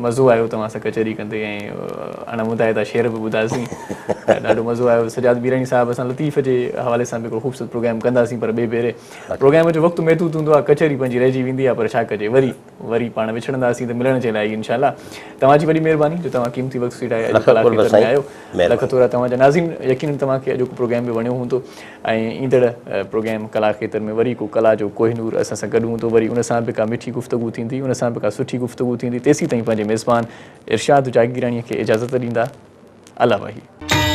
मज़ो आयो तव्हां सां कचहरी कंदे ऐं अणमुदाइदा शेर बि ॿुधासीं ॾाढो मज़ो आयो सजाद बीरानी साहिबु असां लतीफ़ जे हवाले सां बि हिकिड़ो ख़ूबसूरत प्रोग्राम कंदासीं पर ॿिए भेरे प्रोग्राम जो वक़्तु महदूद हूंदो आहे कचहरी पंहिंजी रहिजी वेंदी आहे पर छा कजे वरी पाण विछड़ंदासीं त मिलण जे लाइ इंशाअल्लाह तव्हांजी वॾी महिरबानी जो तव्हां क़ीमती वक़्तु सीट आहे में आयो लख तोरा तव्हांजा नाज़िम यकीनन तव्हांखे अॼोको प्रोग्राम बि वणियो हूंदो ऐं ईंदड़ प्रोग्राम कला खेत्र में वरी को कला जो कोहिनूर असां सां गॾु हूंदो वरी उन सां बि का मिठी गुफ़्तगू थींदी उन सां बि का सुठी गुफ़्तगू थींदी तेसीं ताईं पंहिंजे मेज़बान इरशाद जागीराणीअ खे इजाज़त ॾींदा अला वही